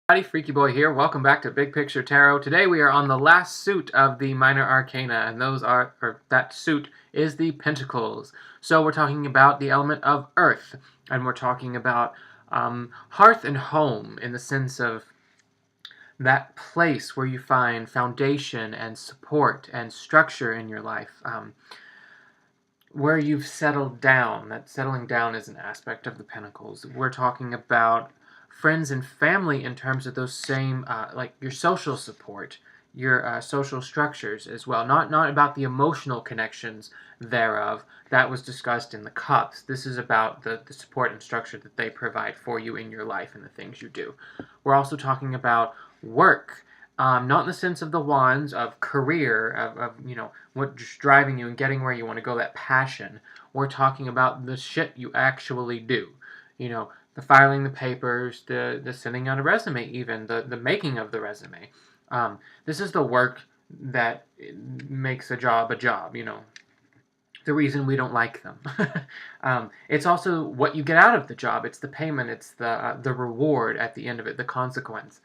Howdy, Freaky Boy here. Welcome back to Big Picture Tarot. Today we are on the last suit of the Minor Arcana, and that suit is the Pentacles. So we're talking about the element of Earth, and we're talking about hearth and home in the sense of that place where you find foundation and support and structure in your life. Where you've settled down. That settling down is an aspect of the Pentacles. We're talking about friends and family in terms of those same, like your social support, your social structures as well. Not about the emotional connections thereof. That was discussed in the Cups. This is about the support and structure that they provide for you in your life and the things you do. We're also talking about work. Not in the sense of the wands, of career, of what's driving you and getting where you want to go, that passion. We're talking about the shit you actually do. The filing the papers, the sending out a resume even, the making of the resume. This is the work that makes a job, the reason we don't like them. It's also what you get out of the job. It's the payment. It's the reward at the end of it, the consequence.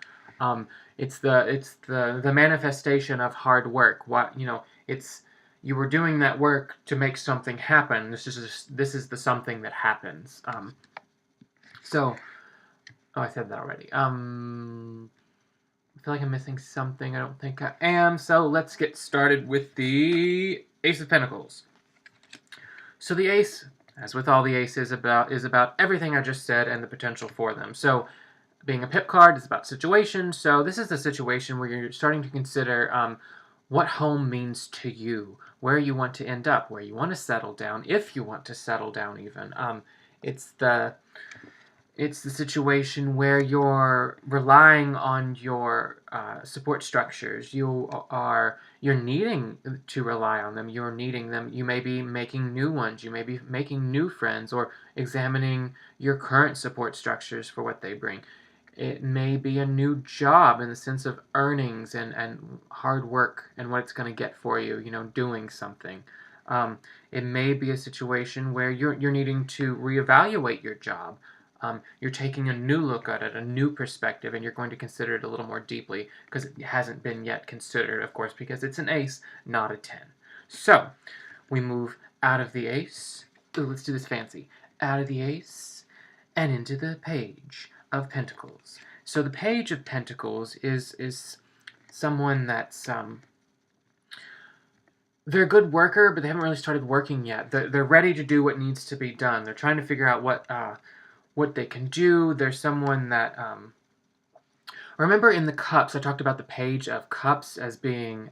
It's the manifestation of hard work. You were doing that work to make something happen. This is the something that happens. I said that already. I feel like I'm missing something. I don't think I am. So let's get started with the Ace of Pentacles. So the Ace, as with all the aces, is about everything I just said and the potential for them. So being a pip card is about situation. So this is the situation where you're starting to consider what home means to you, where you want to end up, where you want to settle down, if you want to settle down even. It's the situation where you're relying on your support structures. You're needing to rely on them. You're needing them. You may be making new ones. You may be making new friends or examining your current support structures for what they bring. It may be a new job in the sense of earnings and hard work and what it's going to get for you, doing something. It may be a situation where you're needing to reevaluate your job. You're taking a new look at it, a new perspective, and you're going to consider it a little more deeply because it hasn't been yet considered, of course, because it's an ace, not a 10. So, we move out of the ace. Ooh, let's do this fancy. Out of the ace and into the Page of Pentacles. So the Page of Pentacles is someone that's they're a good worker, but they haven't really started working yet. They're ready to do what needs to be done. They're trying to figure out what they can do. There's someone that remember in the Cups, I talked about the Page of Cups as being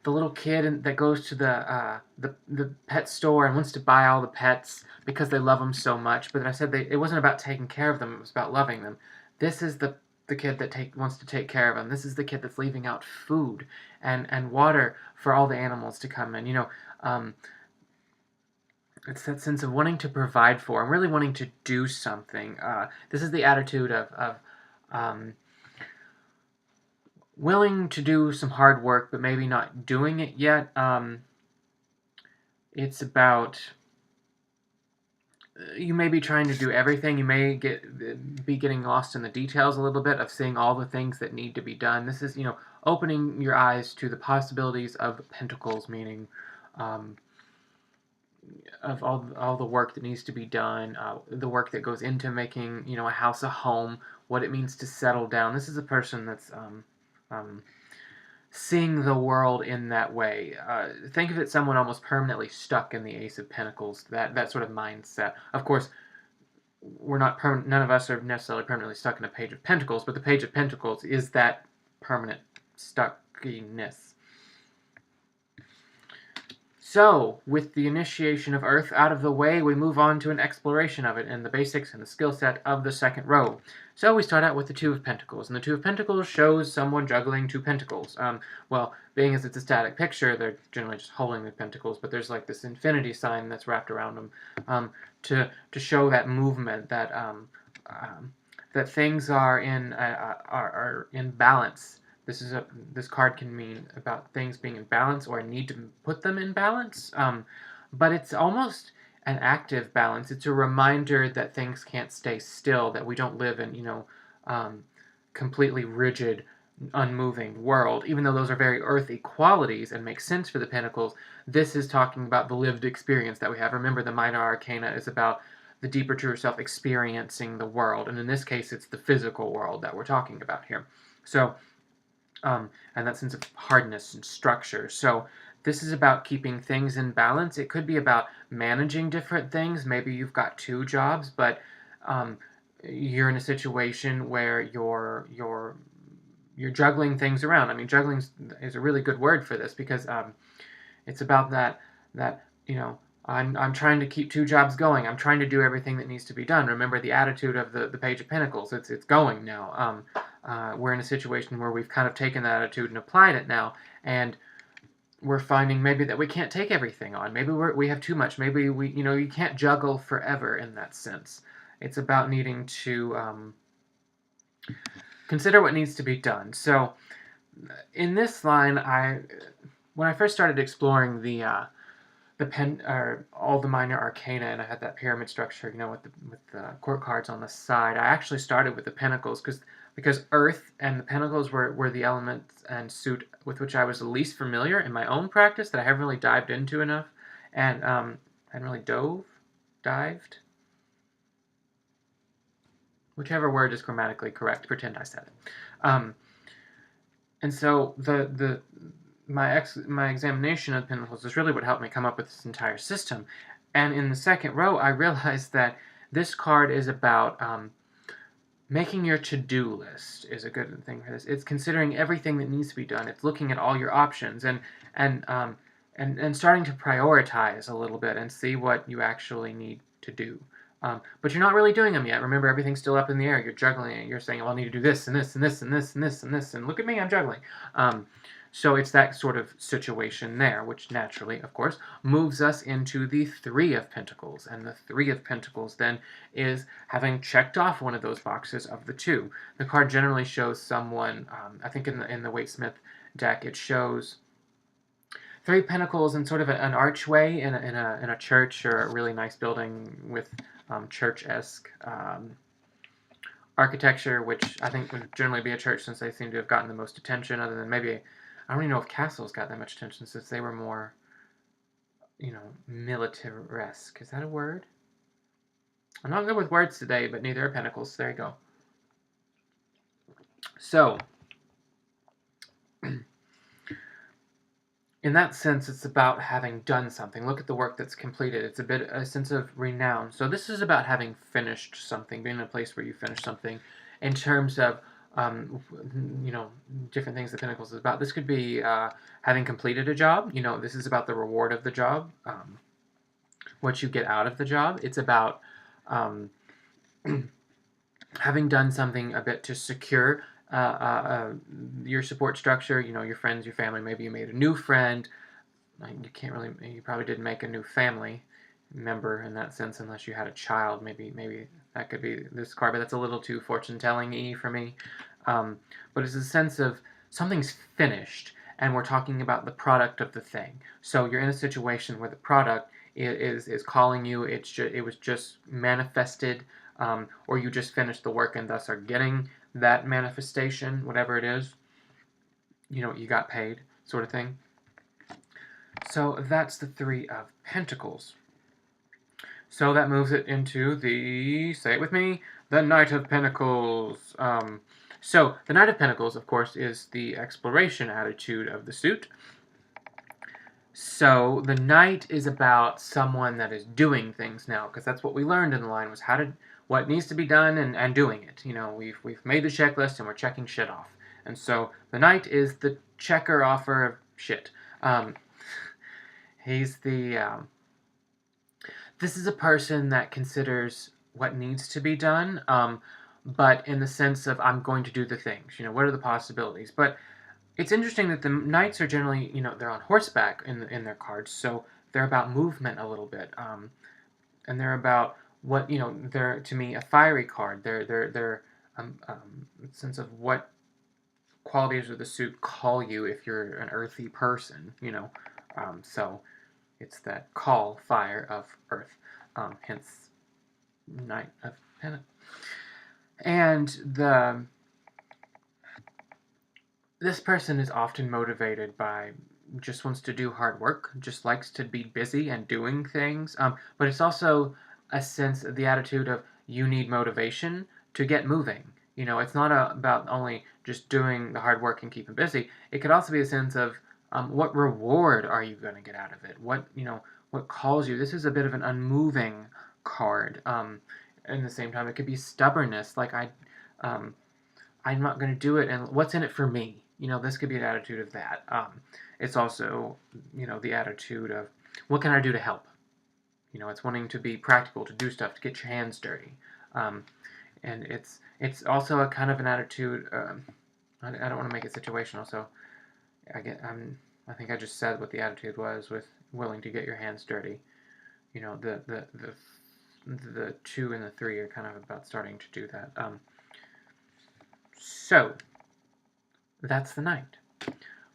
the little kid that goes to the pet store and wants to buy all the pets because they love them so much. But I said it wasn't about taking care of them, it was about loving them. This is the kid that wants to take care of them. This is the kid that's leaving out food and water for all the animals to come in. It's that sense of wanting to provide for and really wanting to do something. This is the attitude of willing to do some hard work, but maybe not doing it yet. It's about you may be trying to do everything. You may be getting lost in the details a little bit of seeing all the things that need to be done. This is, opening your eyes to the possibilities of Pentacles, meaning of all the work that needs to be done, the work that goes into making, a house a home, what it means to settle down. This is a person that's seeing the world in that way. Think of it someone almost permanently stuck in the Ace of Pentacles, that sort of mindset. Of course, none of us are necessarily permanently stuck in a Page of Pentacles, but the Page of Pentacles is that permanent stuckiness. So, with the initiation of Earth out of the way, we move on to an exploration of it and the basics and the skill set of the second row. So we start out with the Two of Pentacles, and the Two of Pentacles shows someone juggling two pentacles. Well, being as it's a static picture, they're generally just holding the pentacles, but there's like this infinity sign that's wrapped around them to show that movement, that things are in balance. This card can mean about things being in balance or a need to put them in balance, but it's almost an active balance. It's a reminder that things can't stay still, that we don't live in, completely rigid, unmoving world. Even though those are very earthy qualities and make sense for the Pentacles, this is talking about the lived experience that we have. Remember, the Minor Arcana is about the deeper truer self experiencing the world, and in this case, it's the physical world that we're talking about here. So, and that sense of hardness and structure. So this is about keeping things in balance. It could be about managing different things. Maybe you've got 2 jobs, but you're in a situation where you're juggling things around. I mean, juggling is a really good word for this, because it's about that I'm trying to keep 2 jobs going. I'm trying to do everything that needs to be done. Remember the attitude of the Page of Pentacles. It's going now. We're in a situation where we've kind of taken that attitude and applied it now, and we're finding maybe that we can't take everything on. Maybe we have too much. Maybe you can't juggle forever in that sense. It's about needing to consider what needs to be done. So in this line, when I first started exploring all the minor arcana, and I had that pyramid structure, with the court cards on the side, I actually started with the Pentacles because Earth and the Pentacles were the elements and suit with which I was the least familiar in my own practice, that I haven't really dived into enough, and I hadn't really dived, whichever word is grammatically correct. Pretend I said it. And so my examination of Pentacles is really what helped me come up with this entire system. And in the second row, I realized that this card is about making your to-do list is a good thing for this. It's considering everything that needs to be done. It's looking at all your options and starting to prioritize a little bit and see what you actually need to do. But you're not really doing them yet. Remember, everything's still up in the air. You're juggling it. You're saying, well, I need to do this and this and this and this and this and this, and look at me, I'm juggling. So it's that sort of situation there, which naturally, of course, moves us into the 3 of Pentacles. And the 3 of Pentacles, then, is having checked off one of those boxes of the 2. The card generally shows someone, I think in the Waite-Smith deck, it shows 3 pentacles in sort of an archway in a church or a really nice building with church-esque architecture, which I think would generally be a church, since they seem to have gotten the most attention, other than maybe, I don't even know if castles got that much attention, since they were more, militaresque. Is that a word? I'm not good with words today, but neither are pentacles. There you go. So, in that sense, it's about having done something. Look at the work that's completed. It's a sense of renown. So this is about having finished something, being in a place where you finish something, in terms of different things the Pentacles is about. This could be having completed a job. This is about the reward of the job, what you get out of the job. It's about having done something a bit to secure your support structure, your friends, your family. Maybe you made a new friend. You probably didn't make a new family member in that sense, unless you had a child. Maybe that could be this card, but that's a little too fortune-telling-y for me. But it's a sense of something's finished, and we're talking about the product of the thing. So you're in a situation where the product is calling you. It was just manifested, or you just finished the work and thus are getting that manifestation, whatever it is. You got paid, sort of thing. So that's the 3 of Pentacles. So that moves it into say it with me, the Knight of Pentacles. So the Knight of Pentacles, of course, is the exploration attitude of the suit. So the Knight is about someone that is doing things now, because that's what we learned in the line, was what needs to be done and doing it. We've made the checklist and we're checking shit off. And so the Knight is the checker offer of shit. He's the this is a person that considers what needs to be done, but in the sense of, I'm going to do the things. What are the possibilities? But it's interesting that the Knights are generally, they're on horseback in their cards, so they're about movement a little bit, and they're about what, they're, to me, a fiery card. They're sense of what qualities of the suit call you if you're an earthy person, so it's that call, fire of earth, hence Knight of Pentacles. And this person is often motivated by just wants to do hard work, just likes to be busy and doing things. But it's also a sense of the attitude of you need motivation to get moving. It's not about only just doing the hard work and keeping busy. It could also be a sense of what reward are you going to get out of it? What calls you? This is a bit of an unmoving card. In the same time, it could be stubbornness, like um, I'm not going to do it, and what's in it for me? This could be an attitude of that. It's also, the attitude of what can I do to help? It's wanting to be practical, to do stuff, to get your hands dirty. Um, and it's also a kind of an attitude. I don't want to make it situational, so I think I just said what the attitude was with willing to get your hands dirty. The 2 and the 3 are kind of about starting to do that. So, that's the Knight,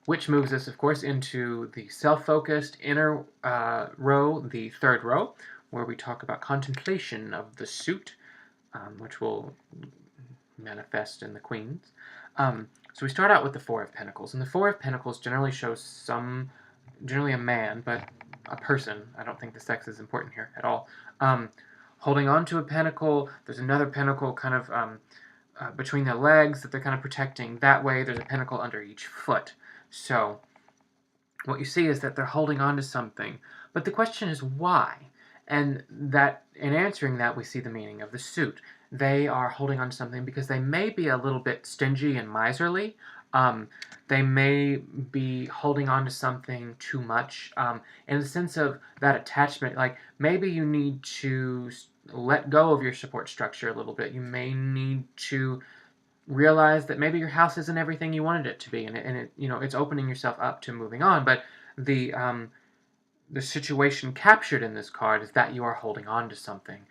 which moves us, of course, into the self-focused inner row, the 3rd row, where we talk about contemplation of the suit, which will manifest in the Queens. So we start out with the 4 of Pentacles, and the 4 of Pentacles generally shows generally a man, but a person. I don't think the sex is important here at all. Holding on to a pentacle. There's another pentacle kind of between their legs that they're kind of protecting. That way, there's a pentacle under each foot. So what you see is that they're holding on to something. But the question is why? And that in answering that, we see the meaning of the suit. They are holding on to something because they may be a little bit stingy and miserly. They may be holding on to something too much in the sense of that attachment. Like maybe you need to let go of your support structure a little bit. You may need to realize that maybe your house isn't everything you wanted it to be, and it's opening yourself up to moving on. But the situation captured in this card is that you are holding on to something,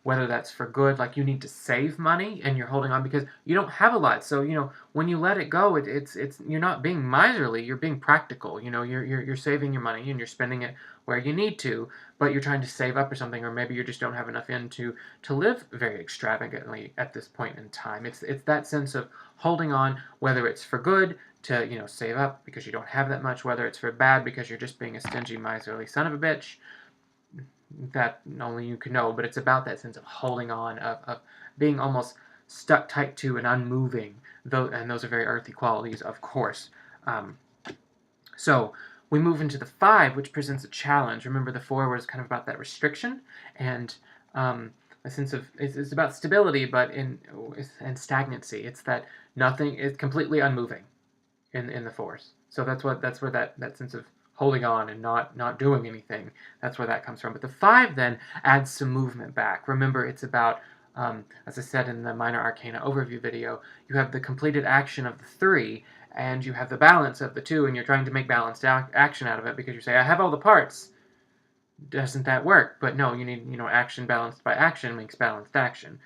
whether that's for good, like you need to save money and you're holding on because you don't have a lot. So when you let it go, it's you're not being miserly, you're being practical. You're saving your money and you're spending it where you need to, but you're trying to save up or something, or maybe you just don't have enough in to live very extravagantly at this point in time. It's that sense of holding on, whether it's for good, to save up because you don't have that much, whether it's for bad because you're just being a stingy, miserly son of a bitch. That only you can know, but it's about that sense of holding on, of being almost stuck tight to and unmoving, and those are very earthy qualities, of course. So we move into the 5, which presents a challenge. Remember, the 4 was kind of about that restriction and a sense of it's about stability, but and stagnancy. It's that nothing is completely unmoving in the Force. So that's where that sense of holding on and not doing anything, that's where that comes from. But the 5 then adds some movement back. Remember, it's about, as I said in the Minor Arcana overview video, you have the completed action of the 3, and you have the balance of the 2, and you're trying to make balanced action out of it because you say, I have all the parts. Doesn't that work? But no, you need, action balanced by action makes balanced action.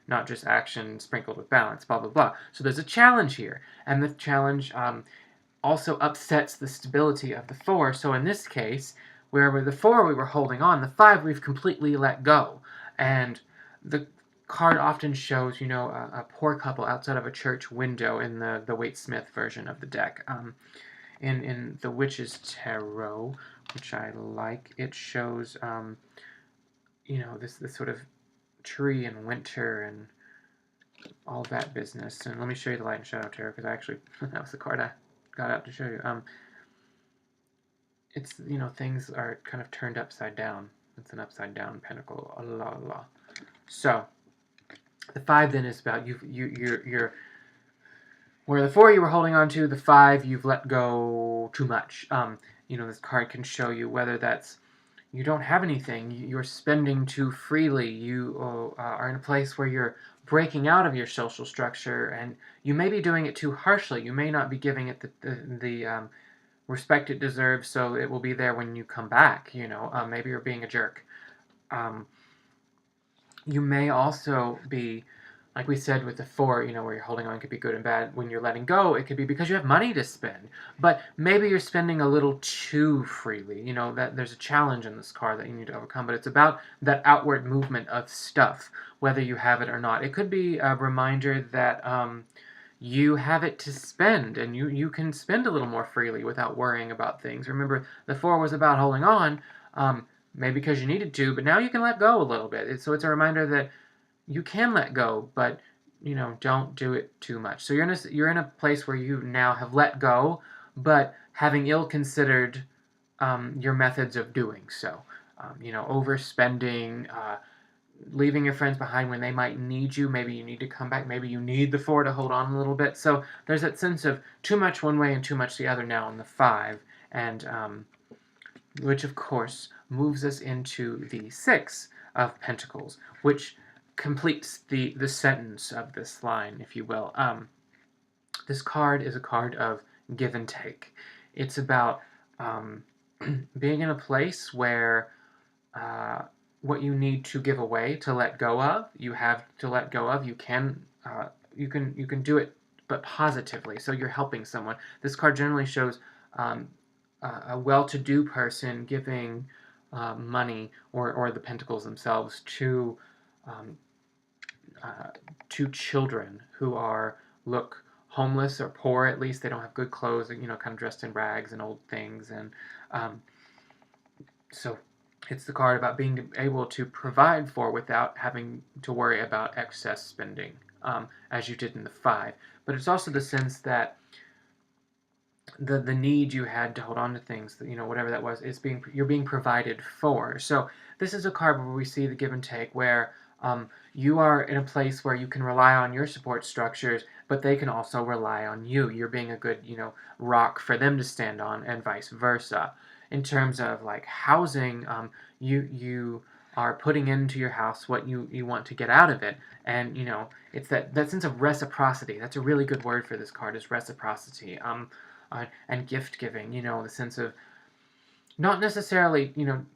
Not just action sprinkled with balance, blah, blah, blah. So there's a challenge here, and the challenge also upsets the stability of the 4. So in this case, where with the 4 we were holding on, the 5 we've completely let go. And the card often shows, a poor couple outside of a church window in the Waite-Smith version of the deck. In the Witch's Tarot, which I like, it shows, this sort of tree and winter and all that business. And let me show you the Light and Shadow Tarot, because I actually, that was the card I got out to show you. It's, things are kind of turned upside down. It's an upside down pentacle. La la la. So, the 5 then is about you're where the 4 you were holding on to, the 5 you've let go too much. This card can show you whether that's you don't have anything, you're spending too freely, you are in a place where you're breaking out of your social structure, and you may be doing it too harshly. You may not be giving it the respect it deserves, so it will be there when you come back. Maybe you're being a jerk. You may also be, like we said with the 4, where you're holding on could be good and bad. When you're letting go, it could be because you have money to spend. But maybe you're spending a little too freely. That there's a challenge in this card that you need to overcome. But it's about that outward movement of stuff, whether you have it or not. It could be a reminder that you have it to spend, and you can spend a little more freely without worrying about things. Remember, the 4 was about holding on, maybe because you needed to, but now you can let go a little bit. So it's a reminder that you can let go, but don't do it too much. So you're in a place where you now have let go, but having ill considered your methods of doing so. Overspending, leaving your friends behind when they might need you. Maybe you need to come back. Maybe you need the 4 to hold on a little bit. So there's that sense of too much one way and too much the other now in the 5, and which of course moves us into the 6 of Pentacles, which completes the sentence of this line, if you will. This card is a card of give and take. It's about being in a place where what you need to give away, to let go of, you have to let go of. You can do it, but positively. So you're helping someone. This card generally shows a well-to-do person giving money or the pentacles themselves to children who look homeless or poor. At least they don't have good clothes, kind of dressed in rags and old things, and so it's the card about being able to provide for without having to worry about excess spending, as you did in the 5. But it's also the sense that the need you had to hold on to things, whatever that was, you're being provided for. So this is a card where we see the give and take, where you are in a place where you can rely on your support structures, but they can also rely on you. You're being a good, rock for them to stand on, and vice versa. In terms of like housing, you are putting into your house what you want to get out of it, and it's that sense of reciprocity. That's a really good word for this card, is reciprocity. And gift giving, the sense of not necessarily,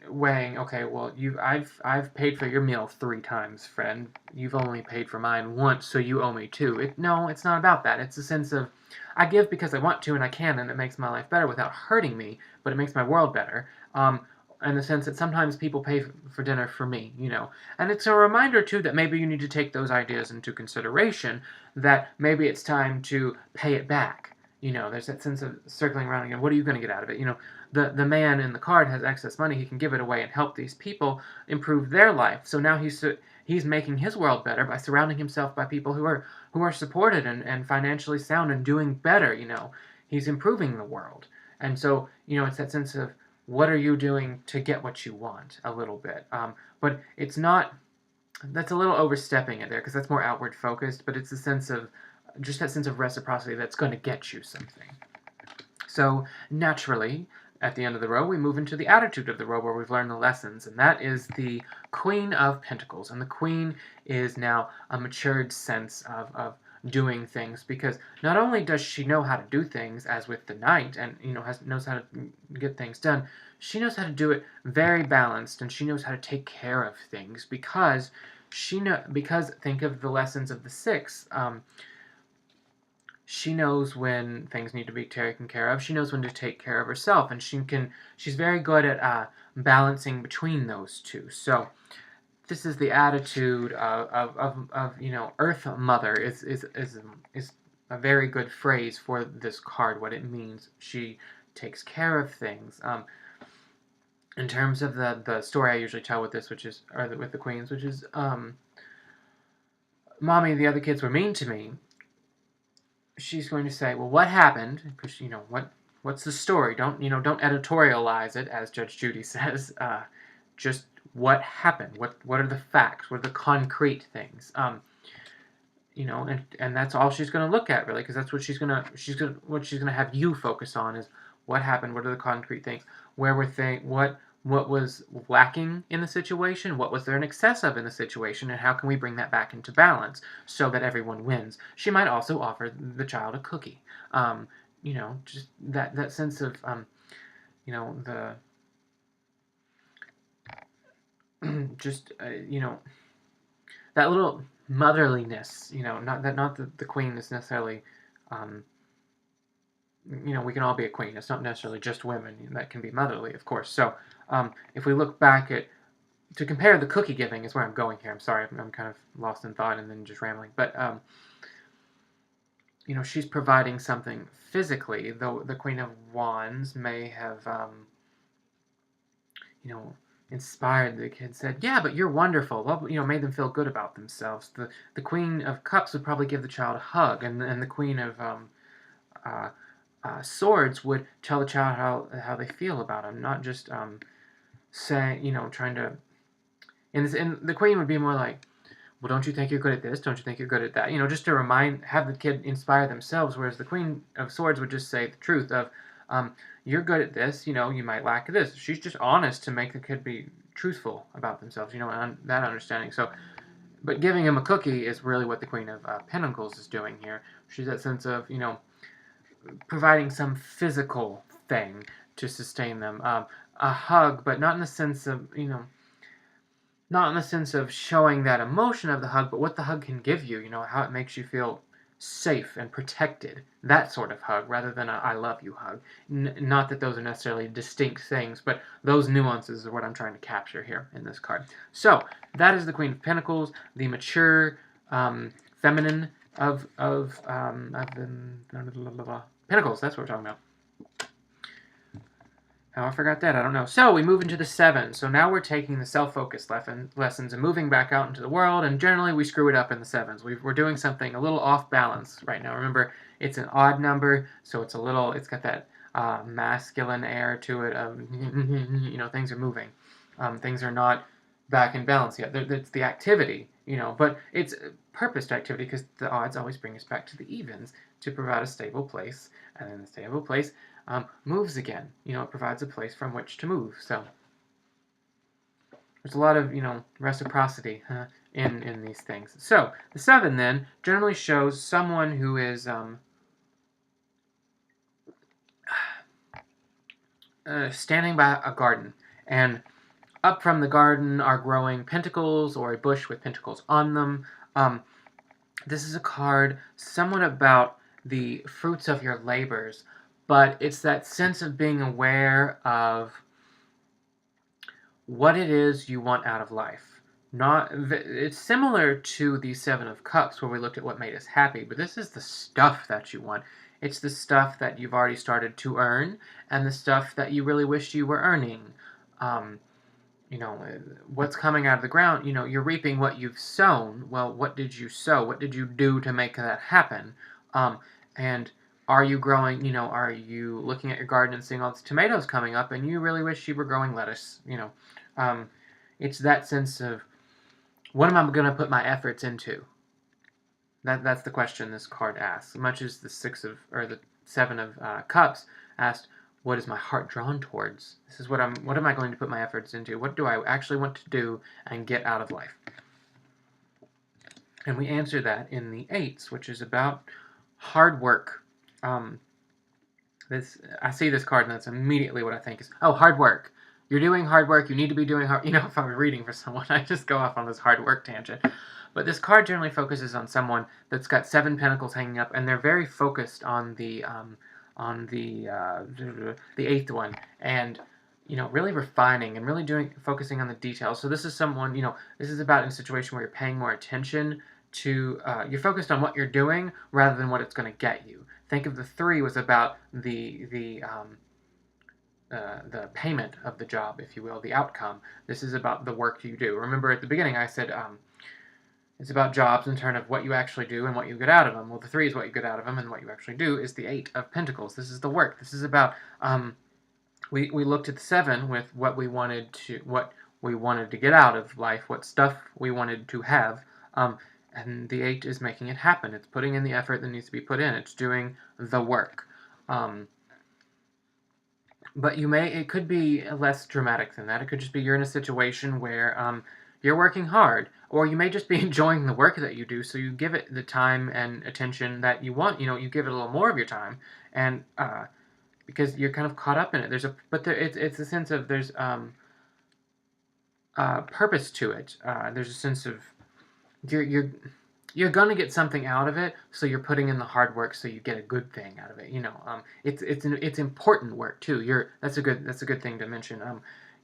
weighing, okay, well, I've paid for your meal 3 times, friend. You've only paid for mine once, so you owe me 2. No, it's not about that. It's a sense of, I give because I want to and I can, and it makes my life better without hurting me, but it makes my world better. In the sense that sometimes people pay for dinner for me, And it's a reminder, too, that maybe you need to take those ideas into consideration, that maybe it's time to pay it back. There's that sense of circling around again. What are you going to get out of it? The man in the card has excess money. He can give it away and help these people improve their life. So now he's making his world better by surrounding himself by people who are supported and financially sound and doing better. He's improving the world. And so it's that sense of, what are you doing to get what you want, a little bit. But it's not. That's a little overstepping it there, because that's more outward focused. But it's a sense of, just that sense of reciprocity that's going to get you something. So naturally, at the end of the row, we move into the attitude of the row, where we've learned the lessons, and that is the Queen of Pentacles. And the Queen is now a matured sense of doing things, because not only does she know how to do things, as with the Knight, and knows how to get things done, she knows how to do it very balanced, and she knows how to take care of things, because think of the lessons of the 6. She knows when things need to be taken care of. She knows when to take care of herself, and she's very good at balancing between those two. So this is the attitude of Earth Mother is a very good phrase for this card. What it means, she takes care of things. In terms of the story I usually tell with this, with the Queens, which is, Mommy, the other kids were mean to me. She's going to say, well, what happened? Because, what's the story? Don't editorialize it, as Judge Judy says. Just what happened? What are the facts? What are the concrete things? And that's all she's going to look at, really, because that's what she's going to have you focus on, is what happened? What are the concrete things? Where were things? What was lacking in the situation? What was there in excess of in the situation? And how can we bring that back into balance so that everyone wins? She might also offer the child a cookie. Just that sense of, the just that little motherliness. Not that the Queen is necessarily. We can all be a queen. It's not necessarily just women that can be motherly, of course. So, if we look back to compare the cookie giving is where I'm going here. I'm sorry, I'm kind of lost in thought and then just rambling. But, you know, she's providing something physically, though the Queen of Wands may have, you know, inspired the kid, said, yeah, but you're wonderful. Well, you know, made them feel good about themselves. The Queen of Cups would probably give the child a hug, and the Queen of uh, Swords would tell the child how they feel about him, not just saying, you know, trying to. And the Queen would be more like, well, don't you think you're good at this? Don't you think you're good at that? You know, just to have the kid inspire themselves, whereas the Queen of Swords would just say the truth of, you're good at this, you know, you might lack this. She's just honest to make the kid be truthful about themselves, you know, and that understanding. So, but giving him a cookie is really what the Queen of Pentacles is doing here. She's that sense of, you know, providing some physical thing to sustain them. A hug, but not in the sense of, you know, not in the sense of showing that emotion of the hug, but what the hug can give you, you know, how it makes you feel safe and protected. That sort of hug, rather than a I love you hug. Not that those are necessarily distinct things, but those nuances are what I'm trying to capture here in this card. So, that is the Queen of Pentacles, the mature, feminine of the Pentacles. That's what we're talking about. How I forgot that, I don't know. So we move into the 7. So now we're taking the self-focused lessons and moving back out into the world, and generally we screw it up in the 7s. We're doing something a little off balance right now. Remember, it's an odd number, so it's got that masculine air to it of, you know, things are moving. Things are not back in balance yet. It's the activity, you know, but it's purposed activity because the odds always bring us back to the evens to provide a stable place, and then the stable place moves again. You know, it provides a place from which to move. So there's a lot of, you know, reciprocity in these things. So the 7 then generally shows someone who is standing by a garden, and up from the garden are growing pentacles or a bush with pentacles on them. This is a card somewhat about the fruits of your labors, but it's that sense of being aware of what it is you want out of life. It's similar to the 7 of Cups, where we looked at what made us happy, but this is the stuff that you want. It's the stuff that you've already started to earn, and the stuff that you really wish you were earning. You know, what's coming out of the ground, you know, you're reaping what you've sown. Well, what did you sow? What did you do to make that happen? And are you growing, you know, are you looking at your garden and seeing all these tomatoes coming up and you really wish you were growing lettuce, you know? It's that sense of, what am I going to put my efforts into? That's the question this card asks. Much as the 7 of Cups asked, what is my heart drawn towards? This is what am I going to put my efforts into? What do I actually want to do and get out of life? And we answer that in the 8s, which is about hard work. I see this card and that's immediately what I think is, oh, hard work. You're doing hard work. You need to be doing hard. You know, if I was reading for someone, I just go off on this hard work tangent. But this card generally focuses on someone that's got 7 pentacles hanging up, and they're very focused on the 8th one, and, you know, really refining and really focusing on the details. So this is someone, you know, this is about in a situation where you're paying more attention to, you're focused on what you're doing rather than what it's going to get you. Think of the 3 was about the payment of the job, if you will, the outcome. This is about the work you do. Remember at the beginning I said it's about jobs in terms of what you actually do and what you get out of them. Well, the 3 is what you get out of them, and what you actually do is the 8 of Pentacles. This is the work. This is about, we looked at the 7 with what we wanted to get out of life, what stuff we wanted to have, and the 8 is making it happen. It's putting in the effort that needs to be put in. It's doing the work. But it could be less dramatic than that. It could just be you're in a situation where you're working hard, or you may just be enjoying the work that you do, so you give it the time and attention that you want. You know, you give it a little more of your time, and because you're kind of caught up in it. It's a sense of there's purpose to it. There's a sense of you're gonna get something out of it, so you're putting in the hard work, so you get a good thing out of it. You know, it's important work too. That's a good thing to mention.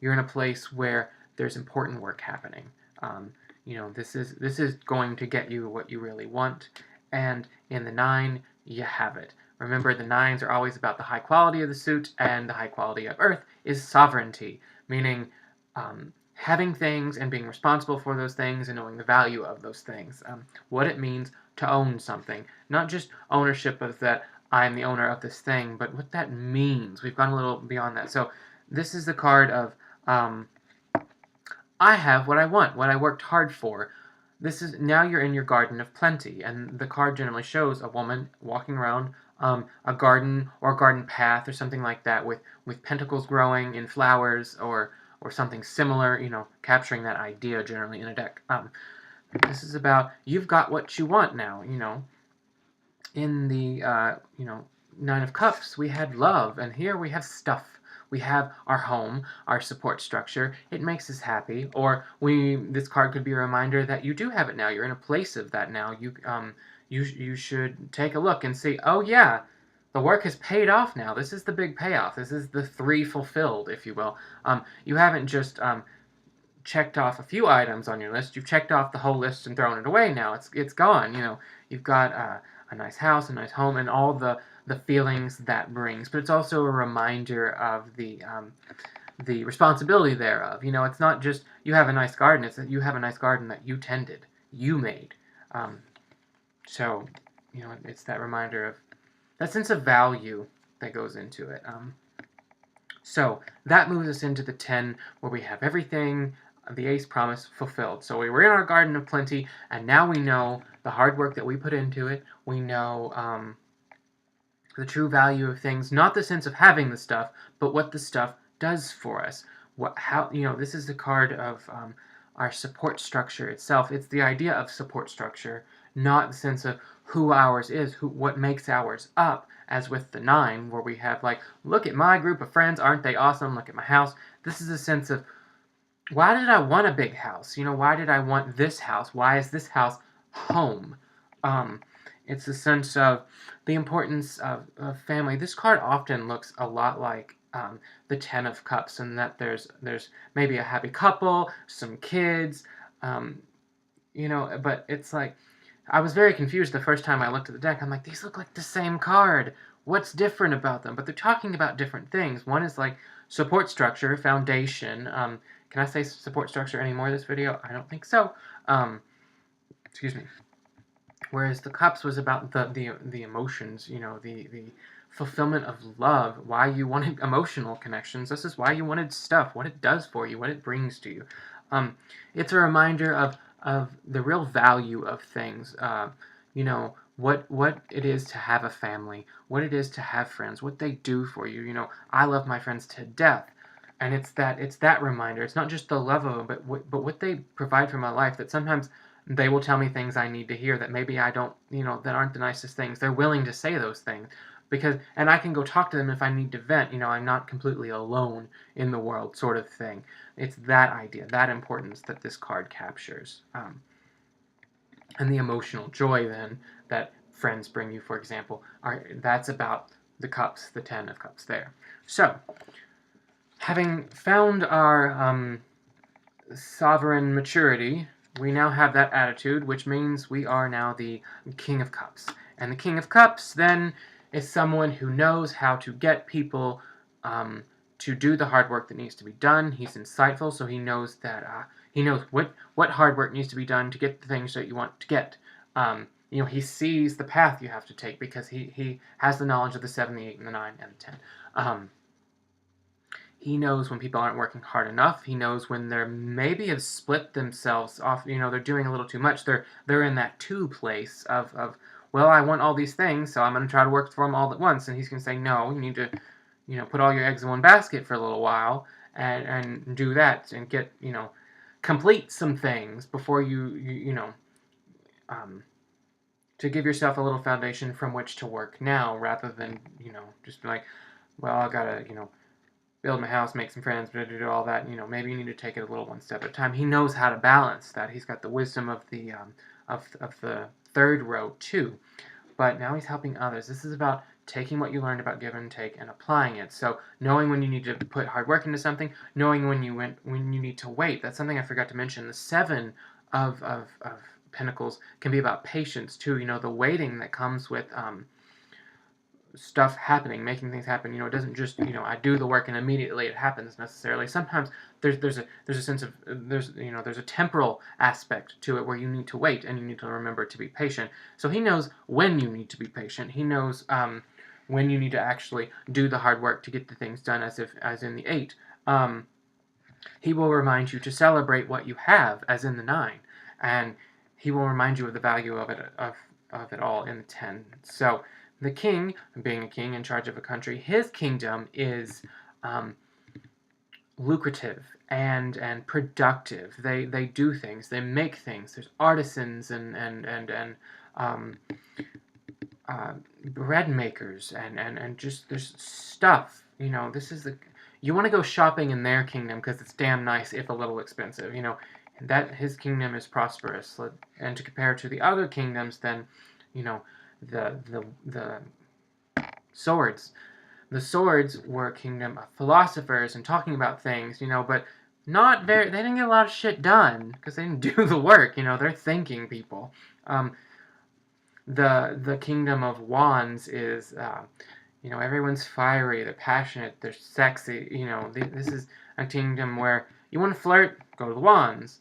You're in a place where there's important work happening. You know, this is going to get you what you really want. And in the 9, you have it. Remember, the nines are always about the high quality of the suit, and the high quality of Earth is sovereignty, meaning having things and being responsible for those things and knowing the value of those things. What it means to own something. Not just ownership of that I'm the owner of this thing, but what that means. We've gone a little beyond that. So this is the card of I have what I want, what I worked hard for. This is now you're in your garden of plenty, and the card generally shows a woman walking around a garden or a garden path or something like that with pentacles growing in flowers or something similar, capturing that idea generally in a deck. This is about you've got what you want now, In the, Nine of Cups, we had love, and here we have stuff. We have our home, our support structure. It makes us happy. Or this card could be a reminder that you do have it now. You're in a place of that now. You should take a look and see, oh yeah, the work has paid off now. This is the big payoff. This is the 3 fulfilled, if you will. You haven't just checked off a few items on your list. You've checked off the whole list and thrown it away now. It's gone. You've got a nice house, a nice home, and all the feelings that brings. But it's also a reminder of the responsibility thereof. It's not just you have a nice garden. It's that you have a nice garden that you tended, you made. So, it's that reminder of that sense of value that goes into it. So that moves us into the 10, where we have everything, the Ace promise fulfilled. So we were in our garden of plenty, and now we know the hard work that we put into it. We know the true value of things, not the sense of having the stuff, but what the stuff does for us. This is the card of our support structure itself. It's the idea of support structure, not the sense of who ours is, what makes ours up, as with the 9, where we have look at my group of friends, aren't they awesome? Look at my house. This is a sense of, why did I want a big house? Why did I want this house? Why is this house home? It's a sense of the importance of family. This card often looks a lot like the 10 of Cups, and that there's maybe a happy couple, some kids, but it's like, I was very confused the first time I looked at the deck. I'm like, these look like the same card. What's different about them? But they're talking about different things. One is like support structure, foundation. Can I say support structure anymore this video? I don't think so. Excuse me. Whereas the Cups was about the emotions, the fulfillment of love, why you wanted emotional connections. This is why you wanted stuff, what it does for you, what it brings to you. It's a reminder of the real value of things. What it is to have a family, what it is to have friends, what they do for you. I love my friends to death. And it's that reminder. It's not just the love of them, but what they provide for my life, that sometimes they will tell me things I need to hear that maybe I don't, that aren't the nicest things. They're willing to say those things and I can go talk to them if I need to vent. I'm not completely alone in the world, sort of thing. It's that idea, that importance that this card captures. And the emotional joy then that friends bring you, for example, that's about the Cups, the 10 of Cups there. So, having found our sovereign maturity, we now have that attitude, which means we are now the King of Cups. And the King of Cups, then, is someone who knows how to get people to do the hard work that needs to be done. He's insightful, so he knows that he knows what hard work needs to be done to get the things that you want to get. He sees the path you have to take because he has the knowledge of the 7, the 8, and the 9, and the 10. He knows when people aren't working hard enough. He knows when they're maybe have split themselves off. They're doing a little too much. They're in that 2 place of well, I want all these things, so I'm going to try to work for them all at once. And he's going to say, no, you need to, put all your eggs in one basket for a little while and do that and get, complete some things before to give yourself a little foundation from which to work now, rather than, just be like, well, I got to, build my house, make some friends, do all that. Maybe you need to take it a little one step at a time. He knows how to balance that. He's got the wisdom of the third row too. But now he's helping others. This is about taking what you learned about give and take and applying it. So knowing when you need to put hard work into something, knowing when you need to wait. That's something I forgot to mention. The 7 of Pentacles can be about patience too. The waiting that comes with stuff happening, making things happen. You know, it doesn't just, you know, I do the work and immediately it happens necessarily. Sometimes there's a sense of there's a temporal aspect to it where you need to wait and you need to remember to be patient. So he knows when you need to be patient. He knows when you need to actually do the hard work to get the things done, as in the 8. He will remind you to celebrate what you have, as in the 9, and he will remind you of the value of it all in the 10. So the king, being a king in charge of a country, his kingdom is lucrative and productive. They do things. They make things. There's artisans and bread makers and just there's stuff. You know, this is you want to go shopping in their kingdom because it's damn nice if a little expensive. You know, and that his kingdom is prosperous. And to compare to the other kingdoms, then, you know, the swords. The swords were a kingdom of philosophers and talking about things, you know, but not very. They didn't get a lot of shit done because they didn't do the work. You know, they're thinking people. The kingdom of wands is, you know, everyone's fiery, they're passionate, they're sexy. You know, this is a kingdom where you want to flirt, go to the wands.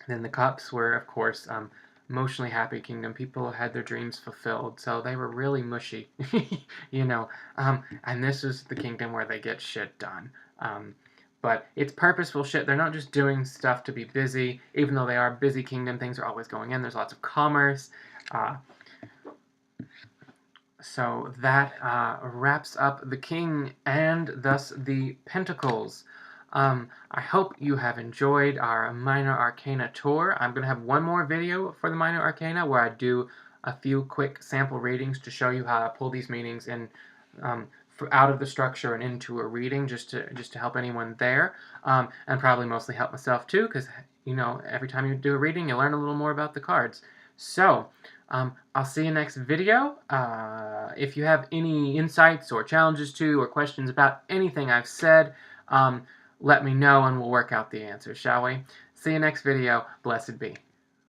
Then the cups were, of course, emotionally happy kingdom. People had their dreams fulfilled, so they were really mushy, you know. And this is the kingdom where they get shit done. But it's purposeful shit. They're not just doing stuff to be busy. Even though they are a busy kingdom, things are always going in. There's lots of commerce. So that wraps up the king and thus the pentacles. I hope you have enjoyed our minor arcana tour. I'm going to have one more video for the minor arcana where I do a few quick sample readings to show you how I pull these meanings in out of the structure and into a reading, just to help anyone there, and probably mostly help myself too, because, you know, every time you do a reading you learn a little more about the cards. So I'll see you next video. If you have any insights or challenges to or questions about anything I've said, let me know and we'll work out the answers, shall we? See you next video. Blessed be.